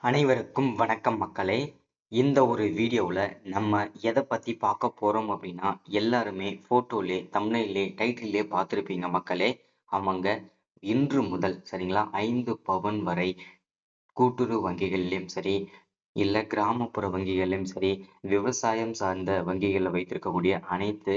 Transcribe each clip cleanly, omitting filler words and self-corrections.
அனைவருக்கும் வணக்கம் மக்களே. இந்த ஒரு வீடியோவில் நம்ம எதை பற்றி பார்க்க போகிறோம் அப்படின்னா, எல்லாருமே ஃபோட்டோலே தம்ப்நெயிலே டைட்டிலே பார்த்துருப்பீங்க மக்களே. அவங்க இன்று முதல் சரிங்களா 5 பவுன் வரை கூட்டுறவு வங்கிகள்லையும் சரி, இல்லை கிராமப்புற வங்கிகள்லையும் சரி, விவசாயம் சார்ந்த வங்கிகளில் வைத்திருக்கக்கூடிய அனைத்து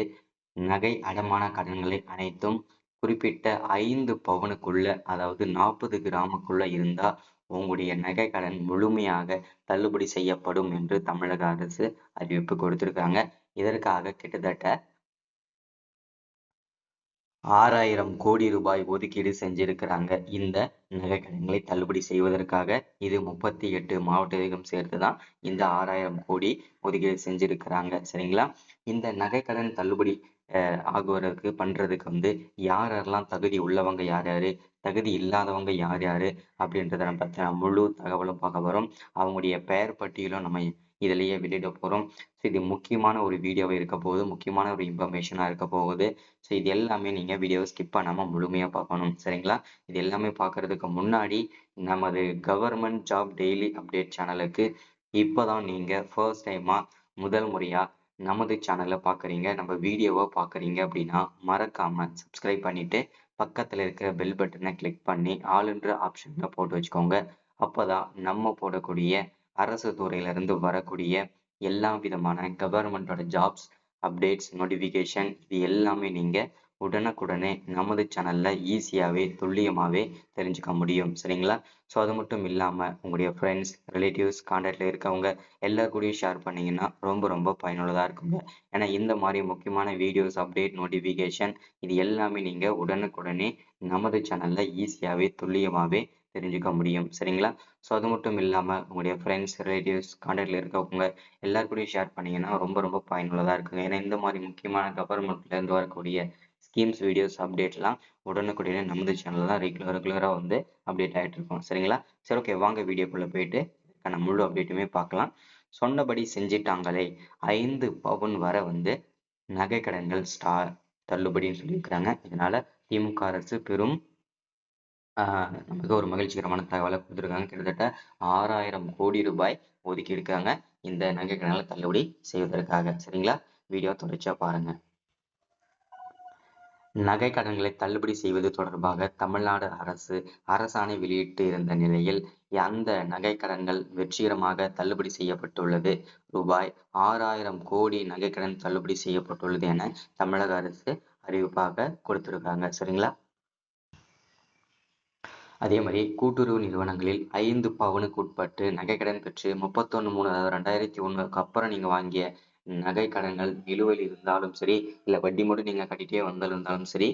நகை அடமான கடன்களை அனைத்தும் குறிப்பிட்ட 5 பவுனுக்குள்ள, அதாவது 40 கிராமுக்குள்ள இருந்தா உங்களுடைய நகை கடன் முழுமையாக தள்ளுபடி செய்யப்படும் என்று தமிழக அரசு அறிவிப்பு கொடுத்திருக்காங்க. இதற்காக கிட்டத்தட்ட 6000 கோடி ரூபாய் ஒதுக்கீடு செஞ்சிருக்கிறாங்க இந்த நகை கடன்களை தள்ளுபடி செய்வதற்காக. இது 38 மாவட்டத்தையும் சேர்த்துதான் இந்த 6000 கோடி ஒதுக்கீடு செஞ்சிருக்கிறாங்க சரிங்களா. இந்த நகை கடன் தள்ளுபடி ஆகுவதற்கு பண்றதுக்கு யாரெல்லாம் தகுதி உள்ளவங்க யார் யாரு, தகுதி இல்லாதவங்க யார் யாரு அப்படின்றத நம்ம பற்றின முழு தகவலும் பார்க்க வரும். அவங்களுடைய பெயர் பட்டியலும் நம்ம இதிலேயே வெளியிட போகிறோம். ஸோ இது முக்கியமான ஒரு வீடியோவை இருக்க போகுது, முக்கியமான ஒரு இன்ஃபர்மேஷனாக இருக்க போகுது. ஸோ இது எல்லாமே நீங்கள் வீடியோவை ஸ்கிப் பண்ணாமல் முழுமையாக பார்க்கணும் சரிங்களா. இது எல்லாமே பார்க்கறதுக்கு முன்னாடி நமது கவர்மெண்ட் ஜாப் டெய்லி அப்டேட் சேனலுக்கு இப்போ தான் நீங்கள் ஃபர்ஸ்ட் டைமாக முதல் முறையாக நமது சேனலை பார்க்குறீங்க, நம்ம வீடியோவை பார்க்குறீங்க அப்படின்னா மறக்காமல் சப்ஸ்கிரைப் பண்ணிவிட்டு பக்கத்தில் இருக்கிற பெல் பட்டனை கிளிக் பண்ணி ஆளுன்ற ஆப்ஷனில் போட்டு வச்சுக்கோங்க. அப்போ தான் நம்ம போடக்கூடிய அரசு துறையிலிருந்து வரக்கூடிய எல்லா விதமான கவர்மெண்டோட ஜாப்ஸ் அப்டேட்ஸ் நோட்டிஃபிகேஷன் இது எல்லாமே நீங்கள் உடனுக்குடனே நமது சேனலில் ஈஸியாகவே துல்லியமாகவே தெரிஞ்சுக்க முடியும் சரிங்களா. ஸோ அது மட்டும் இல்லாமல் உங்களுடைய ஃப்ரெண்ட்ஸ் ரிலேட்டிவ்ஸ் கான்டாக்டில் இருக்கவங்க எல்லாருக்கூடையும் ஷேர் பண்ணிங்கன்னா ரொம்ப ரொம்ப பயனுள்ளதாக இருக்குங்க. ஏன்னா இந்த மாதிரி முக்கியமான வீடியோஸ் அப்டேட் நோட்டிஃபிகேஷன் இது எல்லாமே நீங்கள் உடனுக்குடனே நமது சேனலில் ஈஸியாகவே துல்லியமாகவே தெரிஞ்சுக்க முடியும் சரிங்களா. ஸோ அது மட்டும் இல்லாமல் உங்களுடைய ஃப்ரெண்ட்ஸ் ரிலேட்டிவ்ஸ் கான்டாக்டில் இருக்கவங்க எல்லாருக்கூடையும் ஷேர் பண்ணிங்கன்னா ரொம்ப ரொம்ப பயனுள்ளதாக இருக்குங்க. ஏன்னா இந்த மாதிரி முக்கியமான கவர்மெண்ட்லேருந்து வரக்கூடிய ஸ்கீம்ஸ் வீடியோஸ் அப்டேட்லாம் உடனுக்குடனே நமது சேனலில் தான் ரெகுலராக அப்டேட் ஆகிட்டு இருக்கும் சரிங்களா. சரி ஓகே, வாங்க வீடியோக்குள்ளே போயிட்டு இதுக்கான முழு அப்டேட்டுமே பார்க்கலாம். சொன்னபடி செஞ்சிட்டாங்களே 5 பவுன் வரை நகை கடன்கள் தள்ளுபடின்னு சொல்லியிருக்கிறாங்க. இதனால திமுக அரசு பெரும் நமக்கு ஒரு மகிழ்ச்சிகரமான தகவலை கொடுத்துருக்காங்க. கிட்டத்தட்ட 6000 கோடி ரூபாய் ஒதுக்கி இருக்காங்க இந்த நகை கடன்களை தள்ளுபடி செய்வதற்காக சரிங்களா. வீடியோ தொடர்ச்சியா பாருங்க. நகை கடன்களை தள்ளுபடி செய்வது தொடர்பாக தமிழ்நாடு அரசு அரசாணை வெளியிட்டு இருந்த நிலையில் அந்த நகை கடன்கள் வெற்றிகரமாக தள்ளுபடி செய்யப்பட்டுள்ளது. ரூபாய் 6000 கோடி நகை கடன் தள்ளுபடி செய்யப்பட்டுள்ளது என தமிழக அரசு அறிவிப்பாக கொடுத்திருக்காங்க சரிங்களா. அதே மாதிரி கூட்டுறவு நிறுவனங்களில் 5 பவுனுக்கு உட்பட்டு நகைக்கடன் பெற்று 31/3/2001 அப்புறம் நீங்க வாங்கிய நகை கடன்கள் நிலுவையில் இருந்தாலும் சரி, இல்லை வட்டி மட்டும் நீங்க கட்டிட்டே வந்திருந்தாலும் சரி,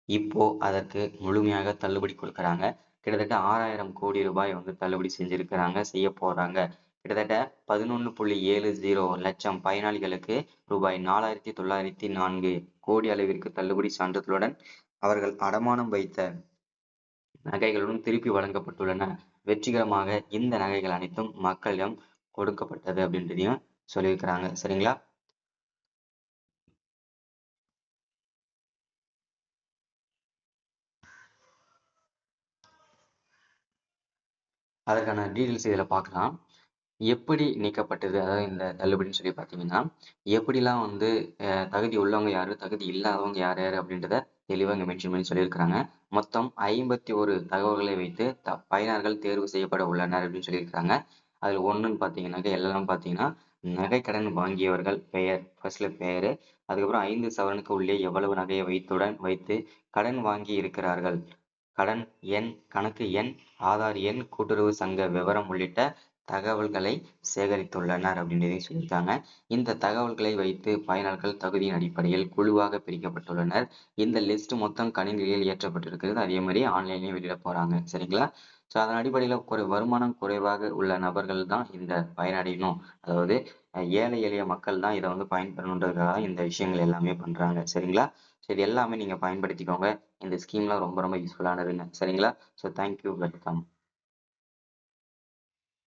இப்போ அதற்கு முழுமையாக தள்ளுபடி கொடுக்குறாங்க. கிட்டத்தட்ட 6000 கோடி ரூபாய் தள்ளுபடி செய்ய போறாங்க. கிட்டத்தட்ட 11.70 லட்சம் பயனாளிகளுக்கு ரூபாய் 4904 கோடி அளவிற்கு தள்ளுபடி சான்றிதழுடன் அவர்கள் அடமானம் வைத்த நகைகளுடன் திருப்பி வழங்கப்பட்டுள்ளன. வெற்றிகரமாக இந்த நகைகள் அனைத்தும் மக்களிடம் கொடுக்கப்பட்டது அப்படின்றதையும் சொல்லியிருக்கிறாங்க சரிங்களா. அதற்கான டீட்டெயில்ஸ் இதில் பார்க்கலாம். எப்படி நீக்கப்பட்டது, அதாவது இந்த தள்ளுபடின்னு சொல்லி பார்த்தீங்கன்னா, எப்படிலாம் தகுதி உள்ளவங்க யாரு, தகுதி இல்லாதவங்க யார் யார் அப்படின்றத தெளிவாக இங்கே மென்ஷன் பண்ணி சொல்லியிருக்கிறாங்க. மொத்தம் 51 தகவல்களை வைத்து பயனர்கள் தேர்வு செய்யப்பட உள்ளனர் அப்படின்னு சொல்லியிருக்கிறாங்க. அதில் ஒன்றுன்னு பார்த்தீங்கன்னாக்க எல்லாம் பார்த்தீங்கன்னா நகை கடன் வாங்கியவர்கள் பெயர், ஃபர்ஸ்ட்ல பெயர், அதுக்கப்புறம் 5 சவரனுக்கு உள்ளே எவ்வளவு நகையை வைத்து கடன் வாங்கி இருக்கிறார்கள், கடன் எண், கணக்கு எண், ஆதார் எண், கூட்டுறவு சங்க விவரம் உள்ளிட்ட தகவல்களை சேகரித்துள்ளனர் அப்படின்றதையும் சொல்லியிருக்காங்க. இந்த தகவல்களை வைத்து பயனர்கள் தகுதியின் அடிப்படையில் குழுவாக பிரிக்கப்பட்டுள்ளனர். இந்த லிஸ்ட் மொத்தம் கணினியில் ஏற்றப்பட்டிருக்கிறது. அதே மாதிரி ஆன்லைன்லயும் வெளியிட போறாங்க சரிங்களா. ஸோ அதன் அடிப்படையில் வருமானம் குறைவாக உள்ள நபர்கள் தான் இந்த பயனடையணும், அதாவது ஏழை எளிய மக்கள் தான் இதை பயன்பெறணுன்றதுக்காக இந்த விஷயங்கள் எல்லாமே பண்றாங்க சரிங்களா. ஸோ இது எல்லாமே நீங்க பயன்படுத்திக்கோங்க. இந்த ஸ்கீம்லாம் ரொம்ப ரொம்ப யூஸ்ஃபுல்லானதுங்க சரிங்களா. So thank you, welcome.